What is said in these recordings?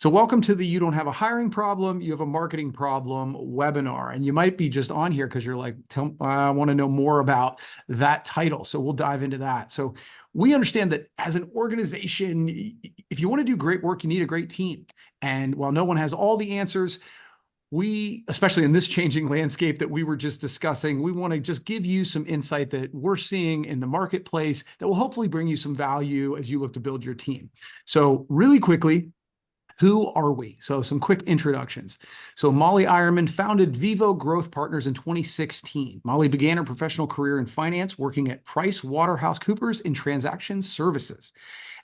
So welcome to the You Don't Have a Hiring Problem, You Have a Marketing Problem webinar. And you might be just on here because you're like, I want to know more about that title. So we'll dive into that. So we understand that as an organization, if you want to do great work, you need a great team. And while no one has all the answers, we, especially in this changing landscape that we were just discussing, we want to just give you some insight that we're seeing in the marketplace that will hopefully bring you some value as you look to build your team. So really quickly, who are we? So some quick introductions. So Molly Ironman founded Vivo Growth Partners in 2016. Molly began her professional career in finance, working at PricewaterhouseCoopers in transaction services.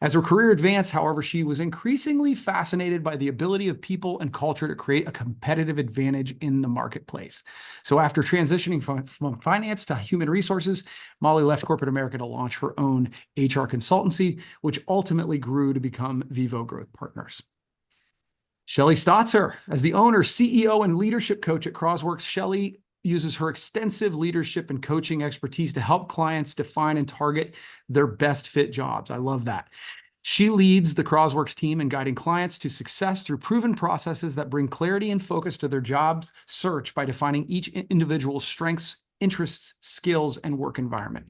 As her career advanced, however, she was increasingly fascinated by the ability of people and culture to create a competitive advantage in the marketplace. So after transitioning from finance to human resources, Molly left corporate America to launch her own HR consultancy, which ultimately grew to become Vivo Growth Partners. Shelley Stotzer, as the owner, CEO, and leadership coach at CrosWorks, Shelley uses her extensive leadership and coaching expertise to help clients define and target their best fit jobs. I love that. She leads the CrosWorks team in guiding clients to success through proven processes that bring clarity and focus to their jobs search by defining each individual's strengths, interests, skills, and work environment.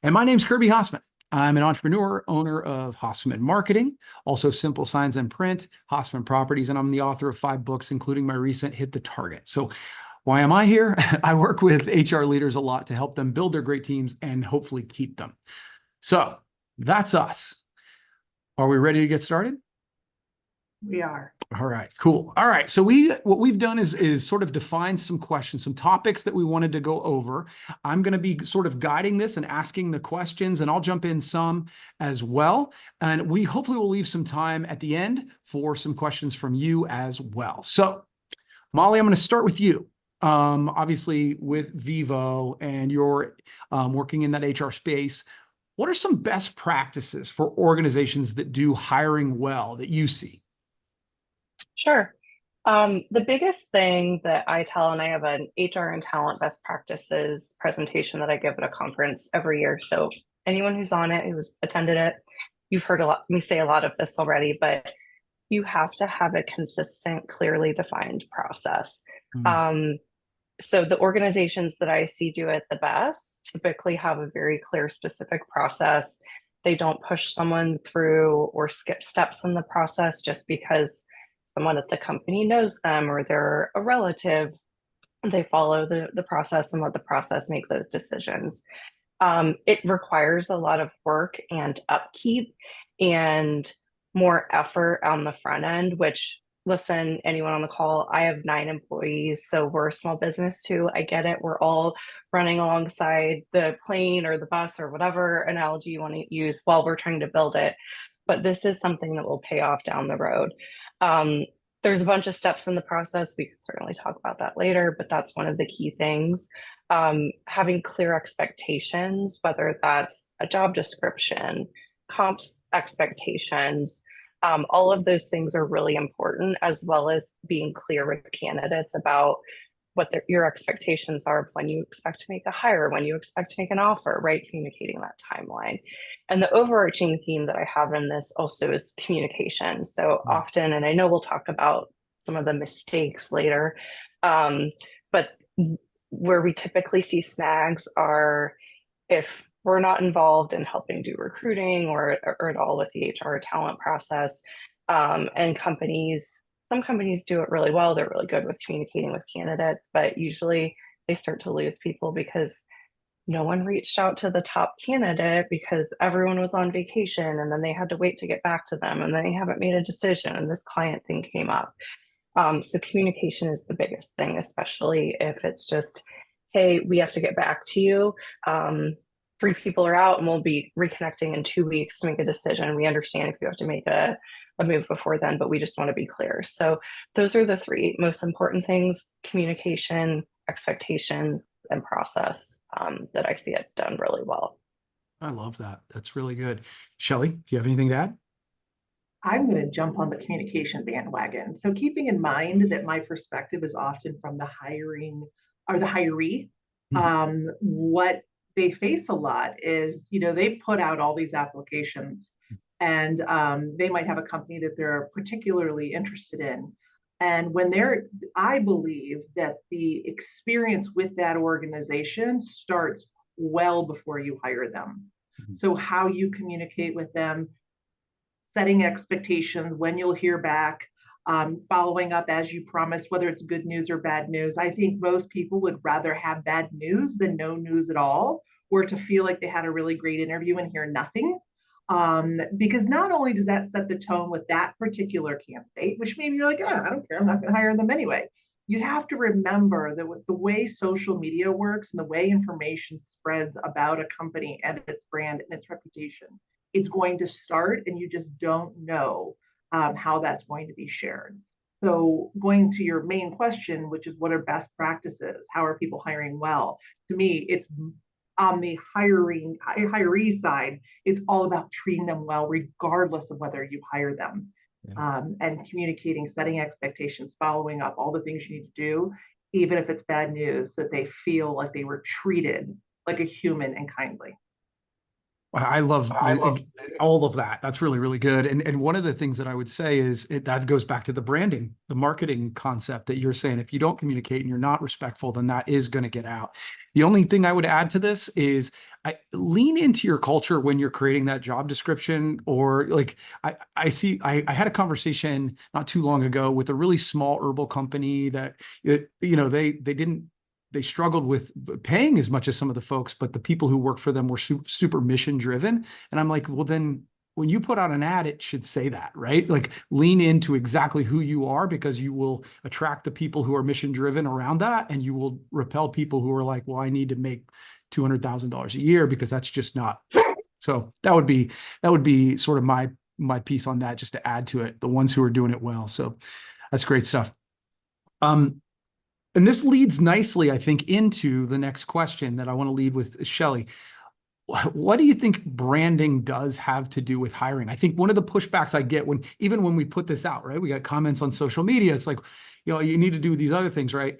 And my name's Kirby Hasseman. I'm an entrepreneur, owner of Hasseman Marketing, also Simple Signs and Print, Hasseman Properties, and I'm the author of 5 books, including my recent Hit the Target. So why am I here? I work with HR leaders a lot to help them build their great teams and hopefully keep them. So that's us. Are we ready to get started? We are. All right, cool. All right, so what we've done is sort of define some questions, some topics that we wanted to go over. I'm going to be sort of guiding this and asking the questions, and I'll jump in some as well. And we hopefully will leave some time at the end for some questions from you as well. So, Molly, I'm going to start with you. Obviously, with Vivo, and you're working in that HR space. What are some best practices for organizations that do hiring well that you see? Sure. The biggest thing that I tell, and I have an HR and talent best practices presentation that I give at a conference every year. So anyone who's on it, who's attended it, you've heard me say a lot of this already, but you have to have a consistent, clearly defined process. Mm. So the organizations that I see do it the best typically have a very clear, specific process. They don't push someone through or skip steps in the process just because someone at the company knows them or they're a relative. They follow the process and let the process make those decisions. It requires a lot of work and upkeep and more effort on the front end, which, listen, anyone on the call, I have 9 employees, so we're a small business too. I get it. We're all running alongside the plane or the bus or whatever analogy you want to use while we're trying to build it. But this is something that will pay off down the road. There's a bunch of steps in the process. We could certainly talk about that later, but that's one of the key things. Having clear expectations, whether that's a job description, comp expectations, all of those things are really important, as well as being clear with candidates about what your expectations are of when you expect to make a hire, when you expect to make an offer, right? Communicating that timeline. And the overarching theme that I have in this also is communication. So often, and I know we'll talk about some of the mistakes later, but where we typically see snags are if we're not involved in helping do recruiting or at all with the HR talent process, and some companies do it really well. They're really good with communicating with candidates, but usually they start to lose people because no one reached out to the top candidate because everyone was on vacation and then they had to wait to get back to them and then they haven't made a decision and this client thing came up. So communication is the biggest thing, especially if it's just, hey, we have to get back to you. 3 people are out and we'll be reconnecting in 2 weeks to make a decision. We understand if you have to make a move before then, but we just want to be clear. So those are the 3 most important things: communication, expectations, and process, that I see it done really well. I love that. That's really good. Shelley, do you have anything to add? I'm going to jump on the communication bandwagon. So keeping in mind that my perspective is often from the hiring or the hiree, what they face a lot is, they put out all these applications and they might have a company that they're particularly interested in. And I believe that the experience with that organization starts well before you hire them. So how you communicate with them, setting expectations, when you'll hear back, following up as you promised, whether it's good news or bad news. I think most people would rather have bad news than no news at all, or to feel like they had a really great interview and hear nothing. Because not only does that set the tone with that particular candidate, which maybe you're like, oh, I don't care, I'm not going to hire them anyway. You have to remember that with the way social media works and the way information spreads about a company and its brand and its reputation, it's going to start, and you just don't know how that's going to be shared. So, going to your main question, which is what are best practices? How are people hiring well? To me, it's on the hiree side, it's all about treating them well, regardless of whether you hire them. Yeah. And communicating, setting expectations, following up, all the things you need to do, even if it's bad news, so that they feel like they were treated like a human and kindly. I love all of that. That's really, really good. And one of the things that I would say is that goes back to the branding, the marketing concept that you're saying. If you don't communicate and you're not respectful, then that is going to get out. The only thing I would add to this is lean into your culture when you're creating that job description. Or like I had a conversation not too long ago with a really small herbal company that they struggled with paying as much as some of the folks, but the people who work for them were super mission driven. And I'm like, well, then when you put out an ad, it should say that, right? Like lean into exactly who you are, because you will attract the people who are mission driven around that. And you will repel people who are like, well, I need to make $200,000 a year, because that's just not. So that would be sort of my piece on that, just to add to it, the ones who are doing it well. So that's great stuff. And this leads nicely, I think, into the next question that I want to lead with Shelley. What do you think branding does have to do with hiring? I think one of the pushbacks I get even when we put this out, right? We got comments on social media. It's like, you need to do these other things, right?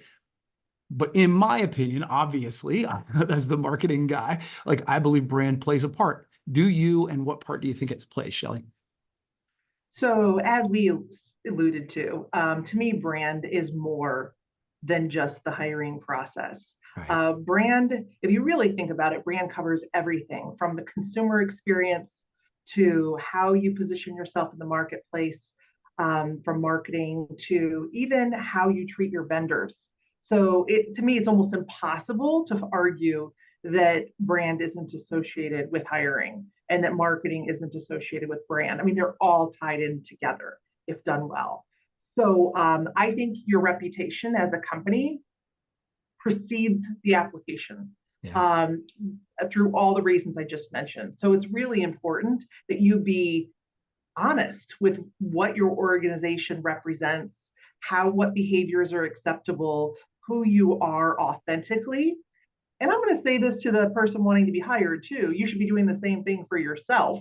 But in my opinion, obviously, as the marketing guy, like I believe brand plays a part. Do you, and what part do you think it plays, Shelley? So as we alluded to me, brand is more than just the hiring process. Right. Brand, if you really think about it, brand covers everything from the consumer experience to how you position yourself in the marketplace, from marketing to even how you treat your vendors. So to me, it's almost impossible to argue that brand isn't associated with hiring and that marketing isn't associated with brand. I mean, they're all tied in together if done well. So I think your reputation as a company precedes the application, yeah, through all the reasons I just mentioned. So it's really important that you be honest with what your organization represents, what behaviors are acceptable, who you are authentically. And I'm going to say this to the person wanting to be hired too. You should be doing the same thing for yourself,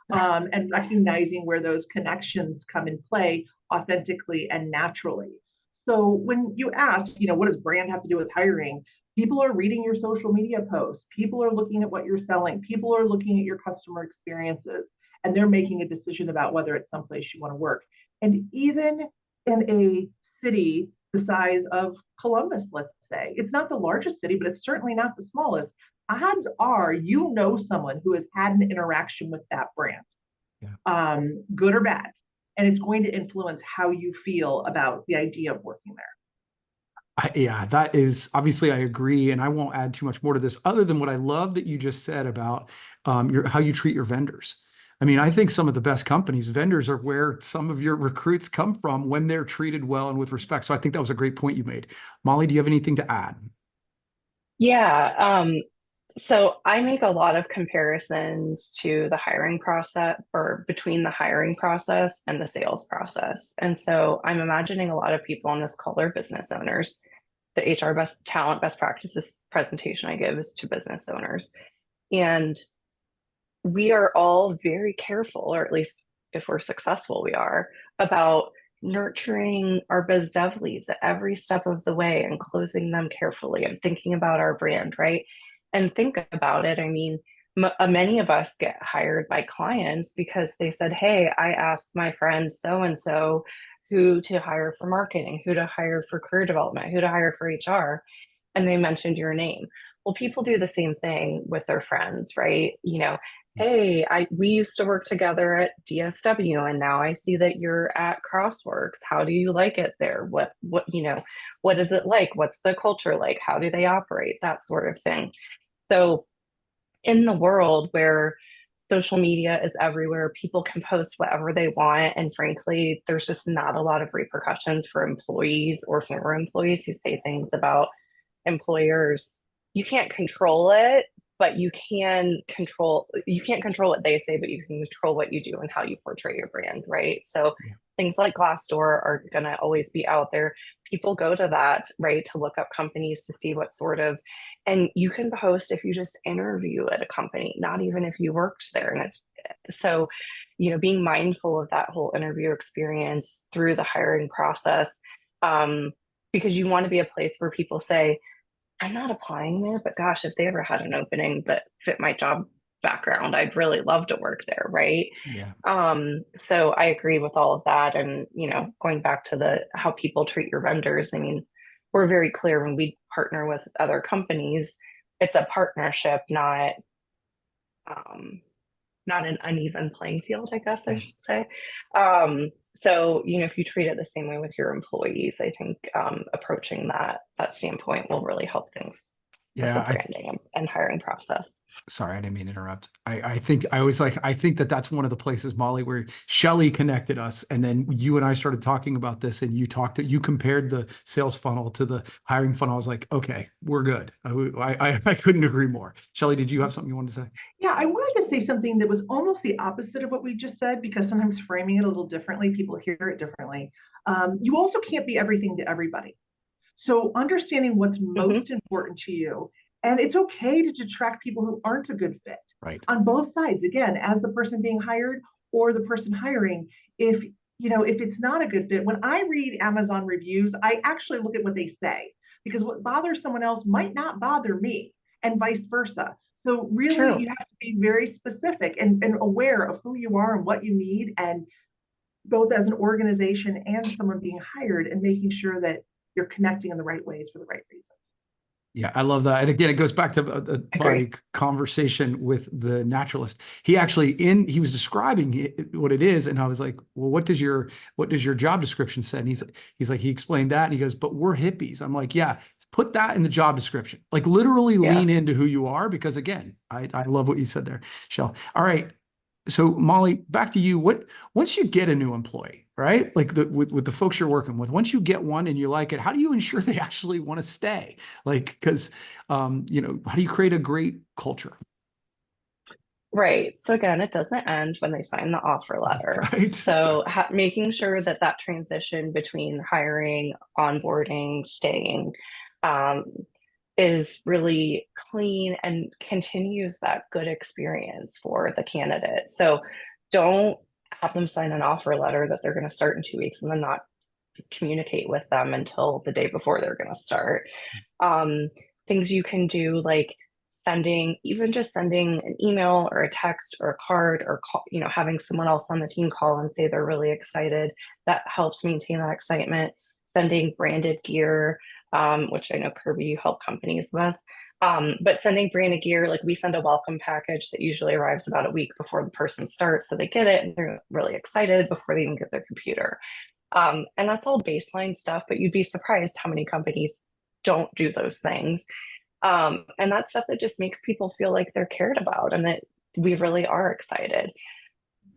and recognizing where those connections come in play authentically and naturally. So when you ask, what does brand have to do with hiring? People are reading your social media posts. People are looking at what you're selling. People are looking at your customer experiences, and they're making a decision about whether it's someplace you want to work. And even in a city the size of Columbus, let's say, it's not the largest city, but it's certainly not the smallest. Odds are someone who has had an interaction with that brand, yeah, good or bad, and it's going to influence how you feel about the idea of working there. Yeah, that is obviously, I agree, and I won't add too much more to this other than what I love that you just said about how you treat your vendors. I mean, I think some of the best companies, vendors, are where some of your recruits come from when they're treated well and with respect. So I think that was a great point you made. Molly, do you have anything to add? Yeah. So I make a lot of comparisons to the hiring process, or between the hiring process and the sales process. And so I'm imagining a lot of people on this call are business owners. The HR talent best practices presentation I give is to business owners. And we are all very careful, or at least if we're successful, we are, about nurturing our biz dev leads at every step of the way and closing them carefully and thinking about our brand, right? And think about it. I mean, Many of us get hired by clients because they said, hey, I asked my friend so and so who to hire for marketing, who to hire for career development, who to hire for HR, and they mentioned your name. Well, people do the same thing with their friends, right? Hey, we used to work together at DSW, and now I see that you're at Crossworks. How do you like it there? What is it like? What's the culture like? How do they operate? That sort of thing. So in the world where social media is everywhere, people can post whatever they want. And frankly, there's just not a lot of repercussions for employees or former employees who say things about employers. You can't control it, but you can't control what they say, but you can control what you do and how you portray your brand, right? So Yeah. things like Glassdoor are going to always be out there. People go to that, right, to look up companies to see what sort of, and you can post if you just interview at a company, not even if you worked there. And it's so, being mindful of that whole interview experience through the hiring process, because you want to be a place where people say, I'm not applying there, but gosh, if they ever had an opening that fit my job background, I'd really love to work there, right? Yeah. So I agree with all of that. And, going back to the how people treat your vendors, I mean, we're very clear when we partner with other companies, it's a partnership, um, not an uneven playing field, I guess I should say. So, if you treat it the same way with your employees, I think approaching that standpoint will really help things with the Yeah. branding and hiring process. Sorry, I didn't mean to interrupt. I think I think that's one of the places, Molly, where Shelly connected us, and then you and I started talking about this, and you compared the sales funnel to the hiring funnel. I was like, okay, we're good. I couldn't agree more. Shelly, did you have something you wanted to say? Yeah, I wanted to say something that was almost the opposite of what we just said, because sometimes framing it a little differently, people hear it differently. You also can't be everything to everybody. So understanding what's Hmm. most important to you, and it's okay to detract people who aren't a good fit Right. on both sides. Again, as the person being hired or the person hiring, if if it's not a good fit, when I read Amazon reviews, I actually look at what they say, because what bothers someone else might not bother me, and vice versa. So really, True. you have to be very specific and aware of who you are and what you need, and both as an organization and someone being hired, and making sure that you're connecting in the right ways for the right reasons. Yeah, I love that. And again, it goes back to my Agree. conversation with the naturalist. He was describing what it is, and I was like, "Well, what does your job description say?" And he's like, he explained that, and he goes, "But we're hippies." I'm like, "Yeah, put that in the job description. Like literally Yeah. lean into who you are, because again, I love what you said there, Shell. All right, so Molly, back to you. Once you get a new employee, right? Like with the folks you're working with, once you get one and you like it, how do you ensure they actually want to stay? Like, because how do you create a great culture? Right. So again, it doesn't end when they sign the offer letter. Right. So making sure that transition between hiring, onboarding, staying, um, is really clean and continues that good experience for the candidate. So don't have them sign an offer letter that they're going to start in 2 weeks and then not communicate with them until the day before they're going to start. Um, Things you can do like even just sending an email or a text or a card, or call, having someone else on the team call and say they're really excited. That helps maintain that excitement. Sending branded gear, which I know Kirby, you help companies with. But sending branded gear, like we send a welcome package that usually arrives about a week before the person starts. So they get it and they're really excited before they even get their computer. And that's all baseline stuff, but you'd be surprised how many companies don't do those things. And that's stuff that just makes people feel like they're cared about and that we really are excited.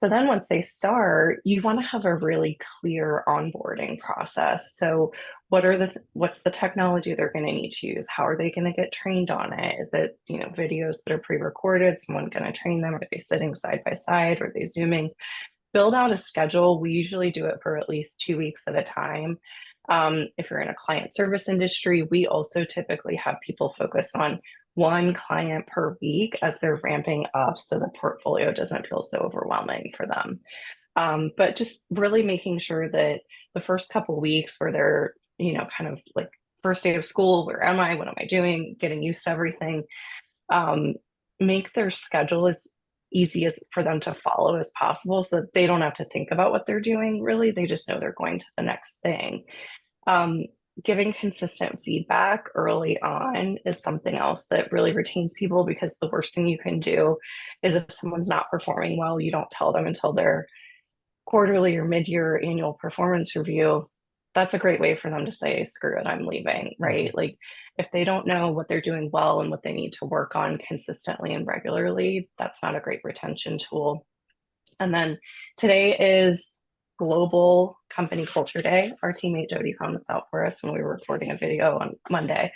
So then once they start, you want to have a really clear onboarding process. So what's the technology they're going to need to use? How are they going to get trained on it? Is it, videos that are pre-recorded? Someone going to train them? Are they sitting side by side? Are they Zooming? Build out a schedule. We usually do it for at least 2 weeks at a time. If you're in a client service industry, we also typically have people focus on one client per week as they're ramping up so the portfolio doesn't feel so overwhelming for them. But just really making sure that the first couple of weeks where they're, kind of like first day of school, where am I? What am I doing? Getting used to everything. Um, make their schedule as easy as for them to follow as possible so that they don't have to think about what they're doing really. They just know they're going to the next thing. Um, Giving consistent feedback early on is something else that really retains people, because the worst thing you can do is if someone's not performing well, you don't tell them until their quarterly or mid-year annual performance review. That's a great way for them to say, screw it, I'm leaving, right? Like if they don't know what they're doing well and what they need to work on consistently and regularly, that's not a great retention tool. And then today is Global Company Culture Day. Our teammate Jody found this out for us when we were recording a video on Monday.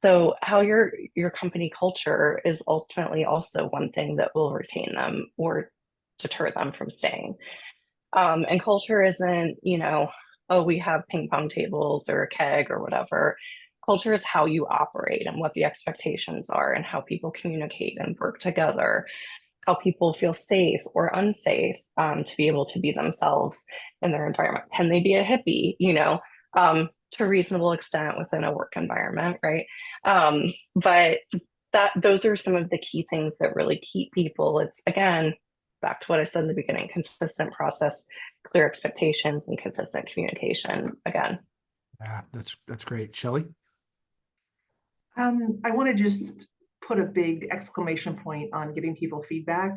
So how your company culture is ultimately also one thing that will retain them or deter them from staying. And culture isn't, oh, we have ping pong tables or a keg or whatever. Culture is how you operate and what the expectations are and how people communicate and work together, how people feel safe or unsafe to be able to be themselves in their environment. Can they be a hippie, to a reasonable extent within a work environment, right? But those are some of the key things that really keep people. It's, again, back to what I said in the beginning, consistent process, clear expectations, and consistent communication again. Yeah, that's great. Shelley? I want to just put a big exclamation point on giving people feedback,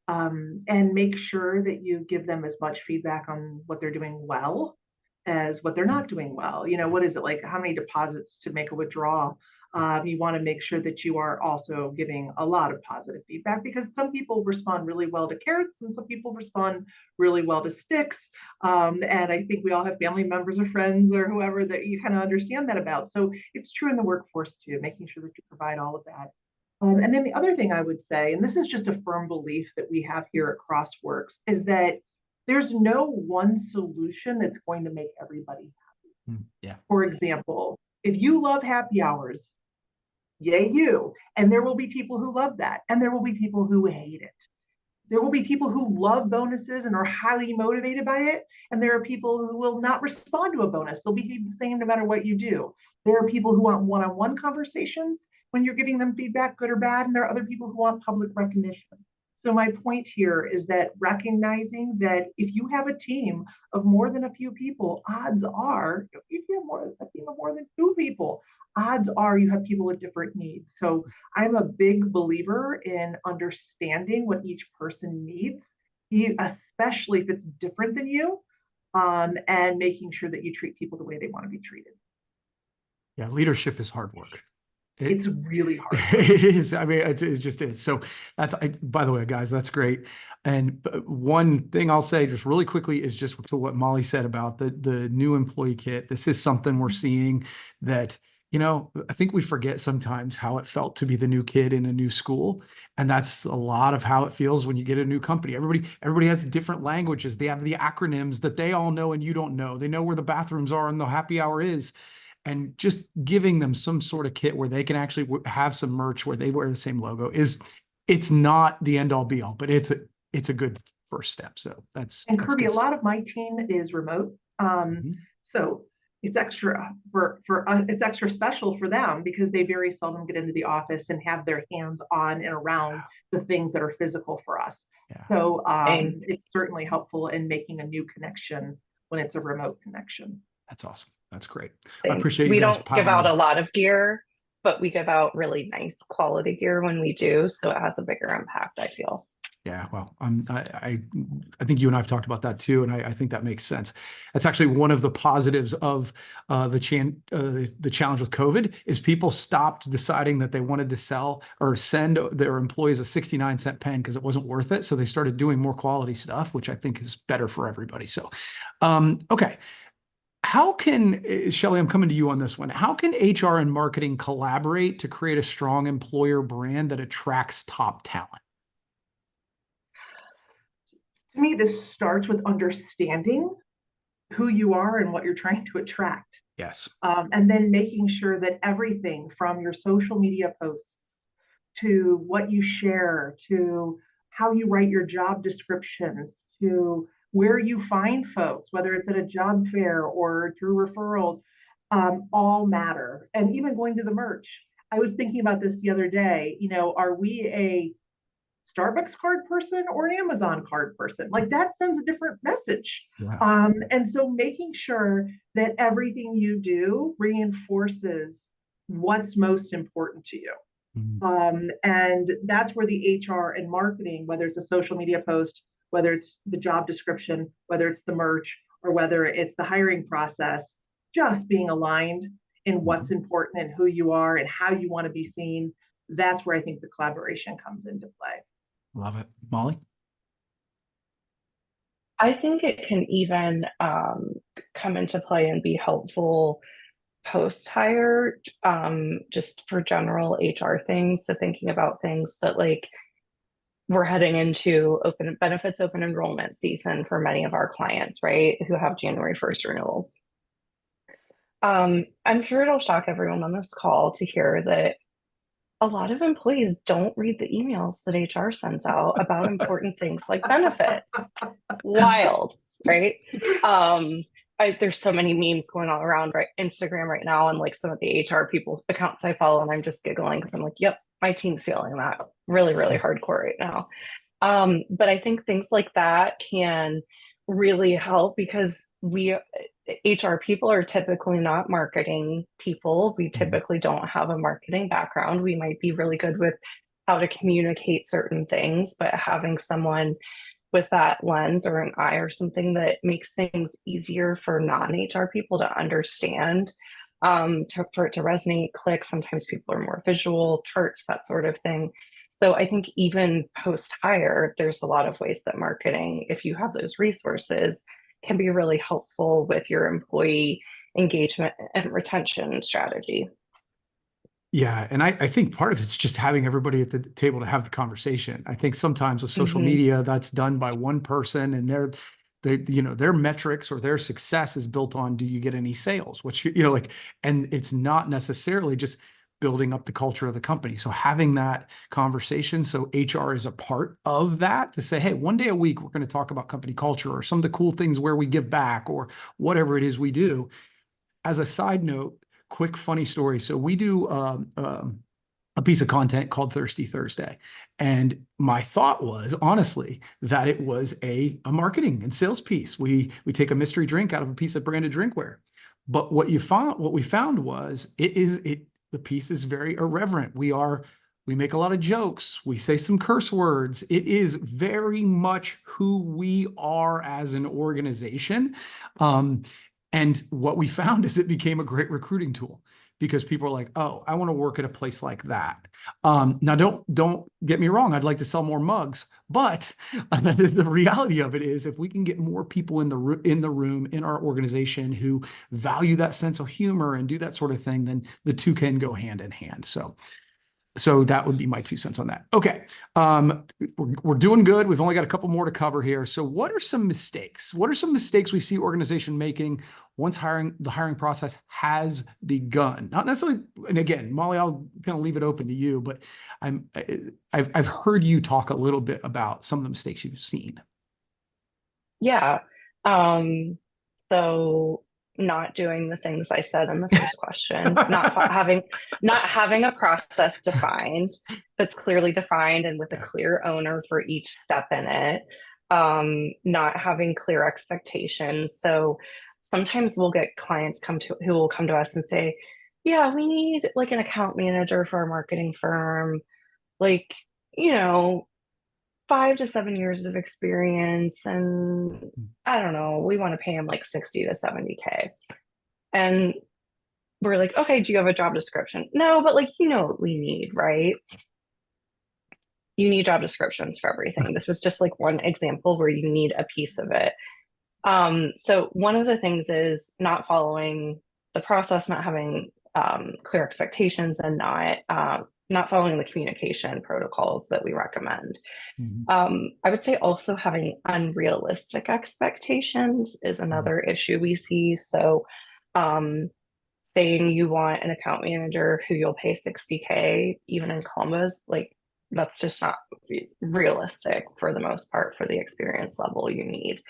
and make sure that you give them as much feedback on what they're doing well as what they're not doing well. What is it like? How many deposits to make a withdrawal? You want to make sure that you are also giving a lot of positive feedback, because some people respond really well to carrots and some people respond really well to sticks. And I think we all have family members or friends or whoever that you kind of understand that about. So it's true in the workforce too, making sure that you provide all of that. And then the other thing I would say, and this is just a firm belief that we have here at CrossWorks, is that there's no one solution that's going to make everybody happy. Yeah. For example, if you love happy hours, yay you. And there will be people who love that. And there will be people who hate it. There will be people who love bonuses and are highly motivated by it. And there are people who will not respond to a bonus. They'll behave the same no matter what you do. There are people who want one-on-one conversations when you're giving them feedback, good or bad. And there are other people who want public recognition. So my point here is that recognizing that if you have a team of more than a few people, odds are, if you have a team of more than two people, odds are you have people with different needs. So I'm a big believer in understanding what each person needs, especially if it's different than you, and making sure that you treat people the way they want to be treated. Yeah, leadership is hard work. It's really hard. It is. I mean, it just is. So by the way, guys, that's great. And one thing I'll say just really quickly is just to what Molly said about the new employee kit. This is something we're seeing that, I think we forget sometimes how it felt to be the new kid in a new school. And that's a lot of how it feels when you get a new company. Everybody has different languages. They have the acronyms that they all know and you don't know. They know where the bathrooms are and the happy hour is. And just giving them some sort of kit where they can actually have some merch where they wear the same logo it's not the end all be all, but it's a good first step. So that's Kirby, a stuff. lot of my team is remote. So it's extra for us, it's extra special for them because they very seldom get into the office and have their hands on and around the things that are physical for us. Yeah. So it's certainly helpful in making a new connection when it's a remote connection. That's awesome. That's great. I appreciate you we guys don't give out a lot of gear, but we give out really nice quality gear when we do. So it has a bigger impact, I feel. Yeah, well, I think you and I have talked about that too, and I think that makes sense. That's actually one of the positives of the challenge with COVID is people stopped deciding that they wanted to sell or send their employees a 69-cent pen because it wasn't worth it. So they started doing more quality stuff, which I think is better for everybody. So, okay. How can, Shelley, I'm coming to you on this one. How can HR and marketing collaborate to create a strong employer brand that attracts top talent? To me, this starts with understanding who you are and what you're trying to attract. Yes. And then making sure that everything from your social media posts to what you share, to how you write your job descriptions, to where you find folks, whether it's at a job fair or through referrals, all matter. And even going to the merch. I was thinking about this the other day, are we a Starbucks card person or an Amazon card person? Like that sends a different message. Yeah. And so making sure that everything you do reinforces what's most important to you. Mhm. And that's where the HR and marketing, whether it's a social media post, whether it's the job description, whether it's the merch, or whether it's the hiring process, just being aligned in what's important and who you are and how you want to be seen. That's where I think the collaboration comes into play. Love it. Molly? I think it can even come into play and be helpful post hire, just for general HR things. So thinking about things that like we're heading into open benefits, open enrollment season for many of our clients, right, who have January 1st renewals. I'm sure it'll shock everyone on this call to hear that a lot of employees don't read the emails that HR sends out about important things like benefits. Wild, right? There's so many memes going on around right Instagram right now, and like some of the HR people accounts I follow, and I'm just giggling because I'm like, yep, my team's feeling that really, really hardcore right now. But I think things like that can really help because we HR people are typically not marketing people. We typically don't have a marketing background. We might be really good with how to communicate certain things, but having someone with that lens or an eye or something that makes things easier for non-HR people to understand, for it to resonate, click. Sometimes people are more visual, charts, that sort of thing. So I think even post-hire, there's a lot of ways that marketing, if you have those resources, can be really helpful with your employee engagement and retention strategy. Yeah, and I think part of it's just having everybody at the table to have the conversation. I think sometimes with social Mm-hmm. media, that's done by one person, and their metrics or their success is built on, do you get any sales? Which like, and it's not necessarily just building up the culture of the company. So having that conversation, so HR is a part of that to say, hey, one day a week we're going to talk about company culture or some of the cool things where we give back or whatever it is we do. As a side note, quick funny story. So we do a piece of content called Thirsty Thursday. And my thought was honestly that it was a marketing and sales piece. We take a mystery drink out of a piece of branded drinkware. But what we found was the piece is very irreverent. We make a lot of jokes. We say some curse words. It is very much who we are as an organization. And what we found is it became a great recruiting tool because people are like, oh, I want to work at a place like that. Now, don't get me wrong. I'd like to sell more mugs, but the reality of it is, if we can get more people in the room in our organization who value that sense of humor and do that sort of thing, then the two can go hand in hand. So that would be my 2 cents on that. Okay. We're doing good. We've only got a couple more to cover here. So what are some mistakes? What are some mistakes we see organization making once the hiring process has begun? Not necessarily, and again, Molly, I'll kind of leave it open to you, but I've heard you talk a little bit about some of the mistakes you've seen. Yeah. So not doing the things I said in the first question, not having a process defined that's clearly defined and with a clear owner for each step in it. Not having clear expectations. So sometimes we'll get clients who will come to us and say, yeah, we need like an account manager for a marketing firm, like, you know, 5 to 7 years of experience, and I don't know, we want to pay him like 60 to 70K. And we're like, okay, do you have a job description? No, but like, what we need, right? You need job descriptions for everything. This is just like one example where you need a piece of it. So one of the things is not following the process, not having clear expectations, and not following the communication protocols that we recommend. I would say also having unrealistic expectations is another issue we see. So saying you want an account manager who you'll pay 60K, even in Columbus, like that's just not realistic for the most part for the experience level you need.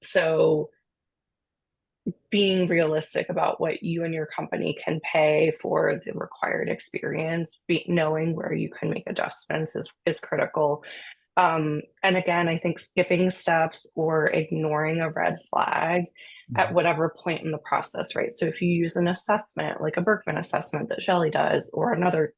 So being realistic about what you and your company can pay for the required experience, knowing where you can make adjustments is critical. And again, I think skipping steps or ignoring a red flag at whatever point in the process, right? So if you use an assessment, like a Berkman assessment that Shelley does, or another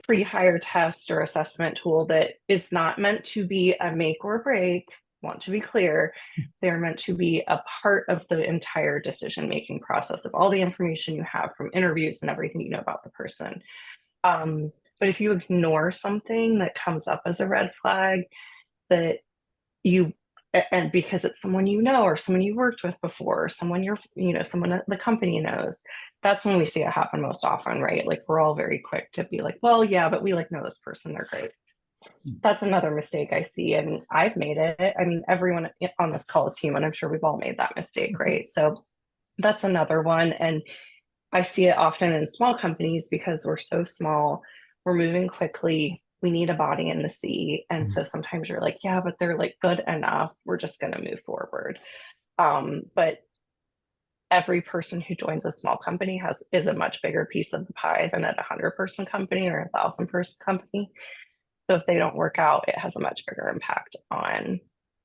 pre-hire test or assessment tool that is not meant to be a make or break, want to be clear, they're meant to be a part of the entire decision-making process of all the information you have from interviews and everything you know about the person. But if you ignore something that comes up as a red flag that you, and because it's someone you know or someone you worked with before, or someone someone at the company knows, that's when we see it happen most often, right? Like we're all very quick to be like, well, yeah, but we like know this person, they're great. That's another mistake I see, and I've made it. I mean, everyone on this call is human. I'm sure we've all made that mistake, right? So that's another one. And I see it often in small companies because we're so small, we're moving quickly, we need a body in the seat. And so sometimes you're like, yeah, but they're like good enough, we're just going to move forward. But every person who joins a small company is a much bigger piece of the pie than at 100-person company or 1,000-person company. So if they don't work out, it has a much bigger impact on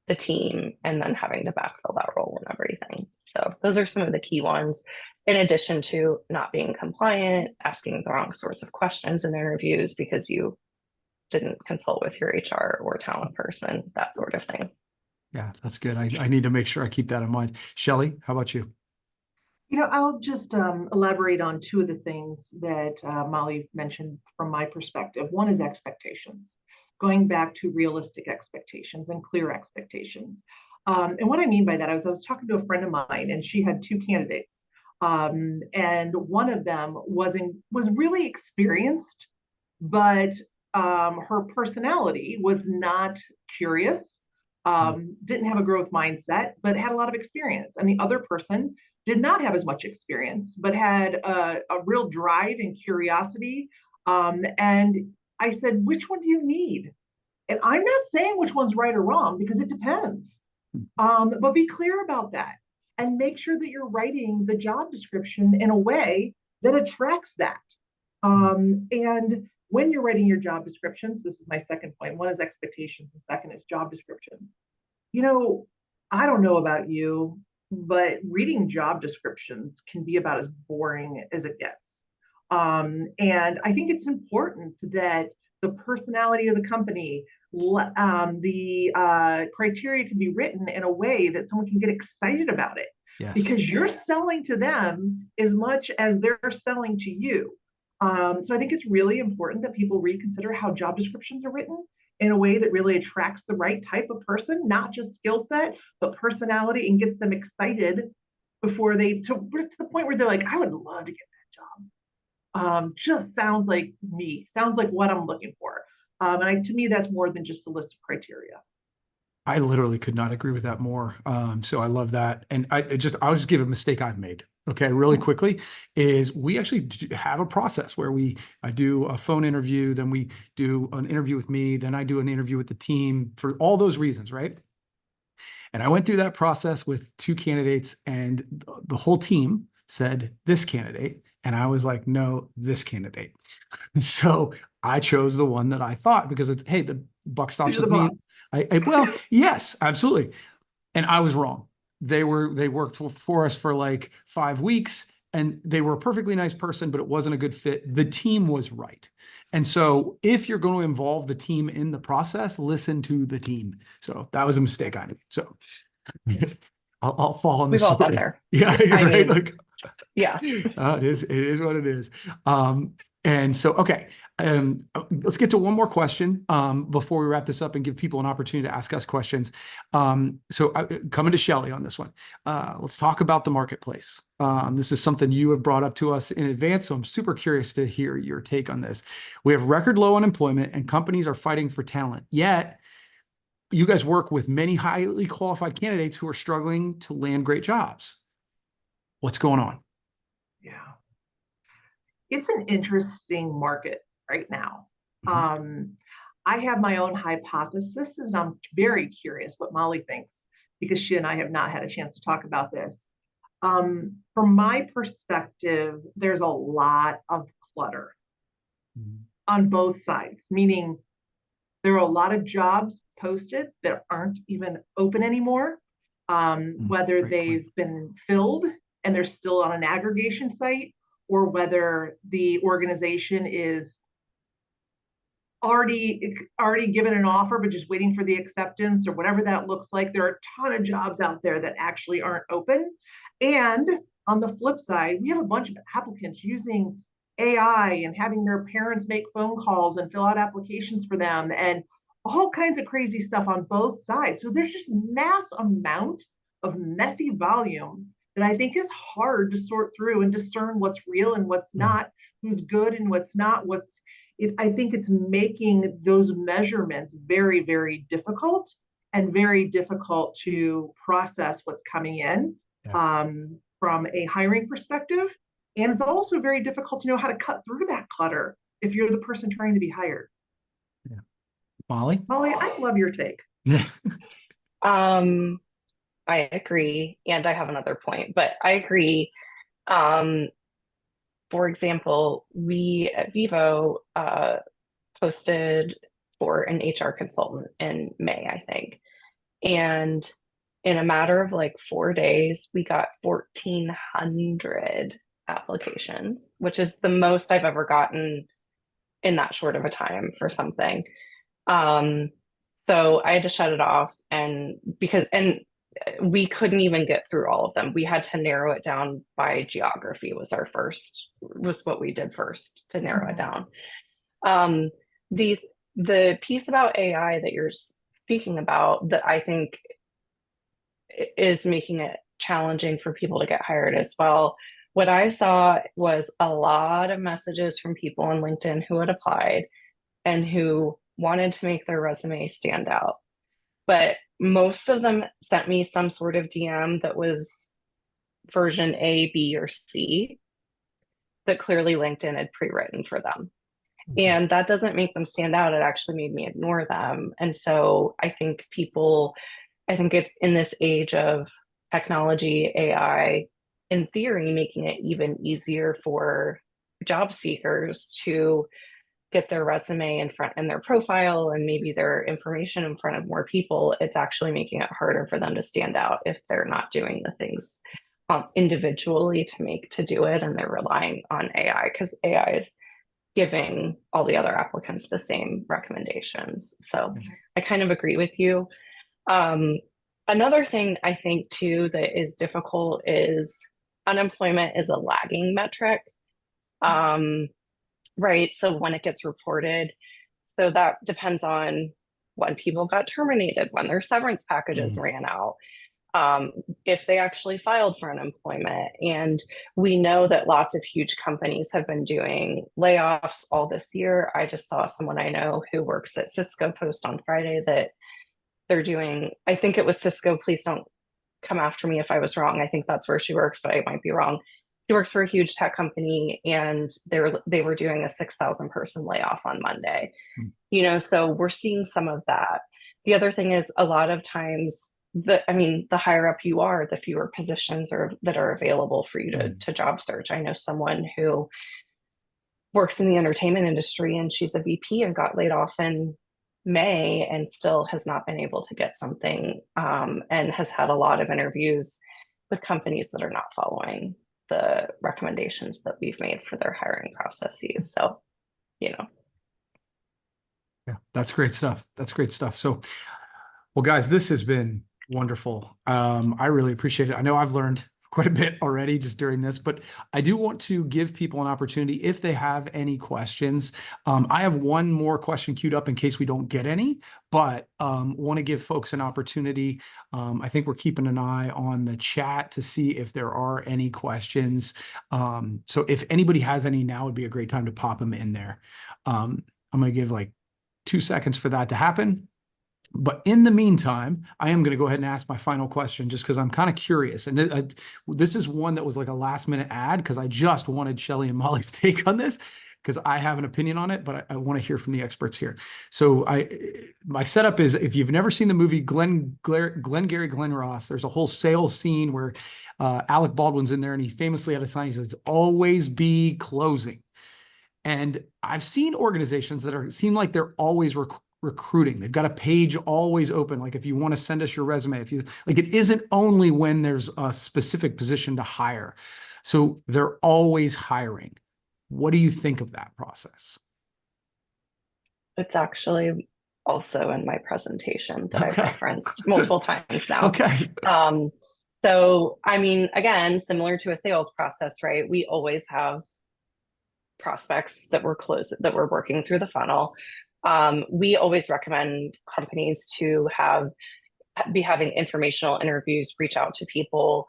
the team and then having to backfill that role and everything. So those are some of the key ones, in addition to not being compliant, asking the wrong sorts of questions in interviews because you didn't consult with your HR or talent person, that sort of thing. Yeah, that's good. I need to make sure I keep that in mind. Shelley, how about you? I'll just elaborate on two of the things that Molly mentioned from my perspective. One is expectations, going back to realistic expectations and clear expectations. And what I mean by that, I was talking to a friend of mine, and she had two candidates, and one of them was really experienced, but her personality was not curious, didn't have a growth mindset, but had a lot of experience. And the other person did not have as much experience, but had a real drive and curiosity. And I said, which one do you need? And I'm not saying which one's right or wrong because it depends. But be clear about that and make sure that you're writing the job description in a way that attracts that. And when you're writing your job descriptions, this is my second point. One is expectations, and second is job descriptions. I don't know about you, but reading job descriptions can be about as boring as it gets. And I think it's important that the personality of the company, the criteria can be written in a way that someone can get excited about it. Yes. Because you're selling to them as much as they're selling to you. So I think it's really important that people reconsider how job descriptions are written in a way that really attracts the right type of person, not just skill set, but personality, and gets them excited before to the point where they're like, I would love to get that job. Just sounds like me, sounds like what I'm looking for. To me, that's more than just a list of criteria. I literally could not agree with that more. So I love that. And I'll just give a mistake I've made. Okay, really quickly, is we actually have a process where I do a phone interview, then we do an interview with me, then I do an interview with the team for all those reasons, right? And I went through that process with two candidates, and the whole team said this candidate, and I was like, no, this candidate. So I chose the one that I thought, because it's, hey, the buck stops with me. Well, yes, absolutely. And I was wrong. They worked for us for like 5 weeks, and they were a perfectly nice person, but it wasn't a good fit. The team was right. And so if you're going to involve the team in the process, listen to the team. So that was a mistake I made. So I'll fall on the sword. We've all been there. Yeah, right. Like, yeah. It is what it is. And so, okay, let's get to one more question before we wrap this up and give people an opportunity to ask us questions. So coming to Shelley on this one, let's talk about the marketplace. This is something you have brought up to us in advance, so I'm super curious to hear your take on this. We have record low unemployment and companies are fighting for talent, yet you guys work with many highly qualified candidates who are struggling to land great jobs. What's going on? Yeah. It's an interesting market right now. I have my own hypothesis, and I'm very curious what Molly thinks, because she and I have not had a chance to talk about this. From my perspective, there's a lot of clutter on both sides, meaning there are a lot of jobs posted that aren't even open anymore, whether they've been filled and they're still on an aggregation site, or whether the organization is already given an offer but just waiting for the acceptance, or whatever that looks like. There are a ton of jobs out there that actually aren't open. And on the flip side, we have a bunch of applicants using AI and having their parents make phone calls and fill out applications for them, and all kinds of crazy stuff on both sides. So there's just mass amount of messy volume that I think is hard to sort through and discern what's real and what's not, who's good and what's not, I think it's making those measurements very, very difficult, and very difficult to process what's coming in from a hiring perspective. And it's also very difficult to know how to cut through that clutter if you're the person trying to be hired. Yeah. Molly, I love your take. Yeah. I agree. And I have another point, but I agree. For example, we at Vivo posted for an HR consultant in May, I think. And in a matter of like 4 days, we got 1,400 applications, which is the most I've ever gotten in that short of a time for something. So I had to shut it off, and we couldn't even get through all of them. We had to narrow it down by geography was what we did first to narrow it down. The piece about AI that you're speaking about that I think is making it challenging for people to get hired as well. What I saw was a lot of messages from people on LinkedIn who had applied and who wanted to make their resume stand out. But most of them sent me some sort of DM that was version A, B, or C that clearly LinkedIn had pre-written for them. And that doesn't make them stand out. It actually made me ignore them. And so I think it's in this age of technology, AI, in theory, making it even easier for job seekers to get their resume in front and their profile and maybe their information in front of more people. It's actually making it harder for them to stand out if they're not doing the things individually to do it, and they're relying on AI, because AI is giving all the other applicants the same recommendations. So I kind of agree with you. Another thing I think too that is difficult is unemployment is a lagging metric. Right. So when it gets reported, so that depends on when people got terminated, when their severance packages ran out, if they actually filed for unemployment. And we know that lots of huge companies have been doing layoffs all this year. I just saw someone I know who works at Cisco post on Friday that they're doing, I think it was Cisco, please don't come after me if I was wrong. I think that's where she works, but I might be wrong. She works for a huge tech company, and they were doing a 6,000 person layoff on Monday. So we're seeing some of that. The other thing is, a lot of times, the higher up you are, the fewer positions that are available for you to job search. I know someone who works in the entertainment industry, and she's a VP and got laid off in May and still has not been able to get something, and has had a lot of interviews with companies that are not following the recommendations that we've made for their hiring processes. So, Yeah, that's great stuff. So, well, guys, this has been wonderful. I really appreciate it. I know I've learned quite a bit already just during this, but I do want to give people an opportunity if they have any questions. I have one more question queued up in case we don't get any, but want to give folks an opportunity. I think we're keeping an eye on the chat to see if there are any questions. So if anybody has any, now would be a great time to pop them in there. I'm going to give like 2 seconds for that to happen. But in the meantime, I am going to go ahead and ask my final question just because I'm kind of curious. And this is one that was like a last minute ad because I just wanted Shelly and Molly's take on this. because I have an opinion on it, but I want to hear from the experts here. So my setup is, if you've never seen the movie Glengarry Glen Ross, there's a whole sales scene where Alec Baldwin's in there, and he famously had a sign. He says, "Always be closing." And I've seen organizations that seem like they're always recruiting. They've got a page always open. Like, if you want to send us your resume, if you like, it isn't only when there's a specific position to hire. So they're always hiring. What do you think of that process? It's actually also in my presentation that I've Okay. referenced multiple times now. Okay. So, I mean, again, similar to a sales process, right? We always have prospects that we're working through the funnel. We always recommend companies to be having informational interviews, reach out to people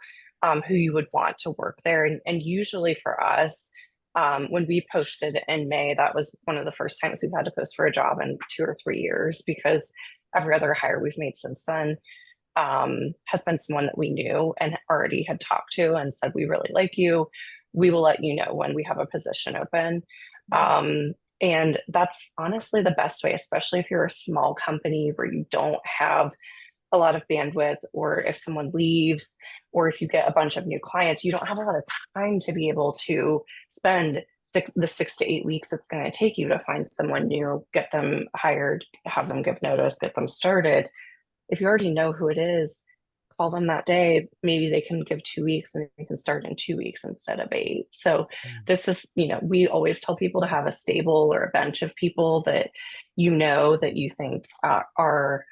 who you would want to work there. And usually for us, when we posted in May, that was one of the first times we've had to post for a job in 2 or 3 years, because every other hire we've made since then has been someone that we knew and already had talked to and said, "We really like you. We will let you know when we have a position open." And that's honestly the best way, especially if you're a small company where you don't have a lot of bandwidth, or if someone leaves, or if you get a bunch of new clients, you don't have a lot of time to be able to spend the 6 to 8 weeks it's going to take you to find someone new, get them hired, have them give notice, get them started. If you already know who it is, call them that day. Maybe they can give 2 weeks and they can start in 2 weeks instead of 8. So this is, we always tell people to have a stable or a bench of people that that you think are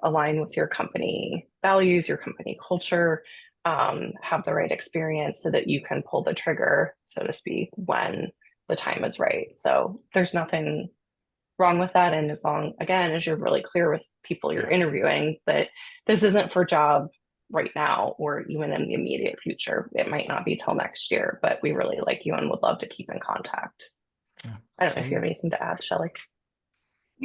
align with your company values, your company culture, have the right experience, so that you can pull the trigger, so to speak, when the time is right. So there's nothing wrong with that. And as long, again, as you're really clear with people you're interviewing that this isn't for job right now, or even in the immediate future, it might not be till next year, but we really like you and would love to keep in contact. Yeah. I don't know if you have anything to add, Shelley.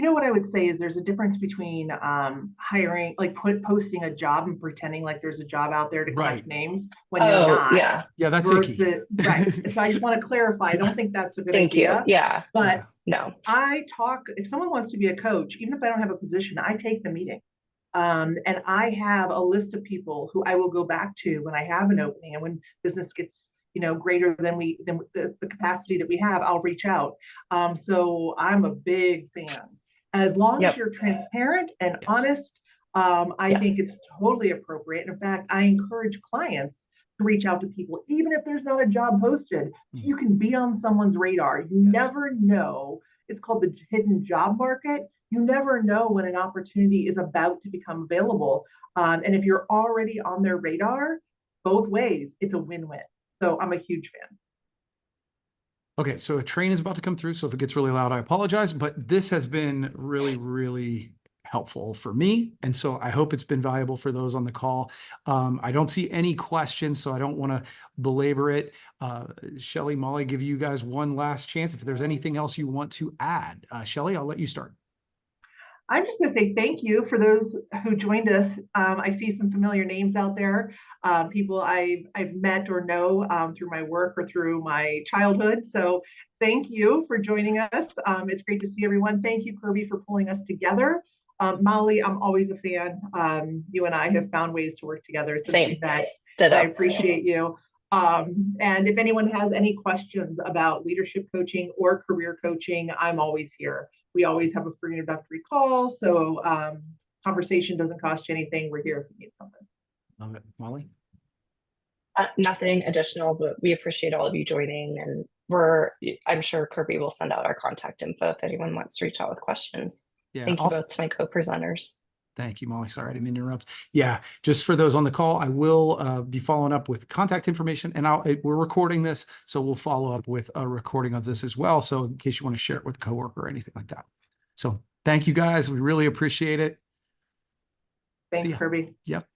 What I would say is there's a difference between hiring, like posting a job and pretending like there's a job out there to collect names when you're not. Yeah, that's versus, icky. Right. So I just want to clarify. I don't think that's a good Thank idea. you. Yeah. But no. If someone wants to be a coach, even if I don't have a position, I take the meeting. And I have a list of people who I will go back to when I have an opening, and when business gets greater than the capacity that we have, I'll reach out. So I'm a big fan. As long as you're transparent and honest, I think it's totally appropriate. In fact, I encourage clients to reach out to people, even if there's not a job posted, so you can be on someone's radar. You never know. It's called the hidden job market. You never know when an opportunity is about to become available. And if you're already on their radar, both ways, it's a win-win. So I'm a huge fan. Okay, so a train is about to come through. So if it gets really loud, I apologize, but this has been really, really helpful for me. And so I hope it's been valuable for those on the call. I don't see any questions, so I don't want to belabor it. Shelley, Molly, give you guys one last chance. If there's anything else you want to add, Shelley, I'll let you start. I'm just going to say thank you for those who joined us. I see some familiar names out there, people I've met or know through my work or through my childhood. So thank you for joining us. It's great to see everyone. Thank you, Kirby, for pulling us together. Molly, I'm always a fan. You and I have found ways to work together since we met. I appreciate you. And if anyone has any questions about leadership coaching or career coaching, I'm always here. We always have a free introductory call. So conversation doesn't cost you anything. We're here if you need something. Love it. Molly? Nothing additional, but we appreciate all of you joining. And I'm sure Kirby will send out our contact info if anyone wants to reach out with questions. Yeah, thank you both to my co-presenters. Thank you, Molly. Sorry, I didn't mean to interrupt. Yeah, just for those on the call, I will be following up with contact information, and we're recording this, so we'll follow up with a recording of this as well. So in case you want to share it with a coworker or anything like that. So thank you guys. We really appreciate it. Thanks, Kirby. Yep.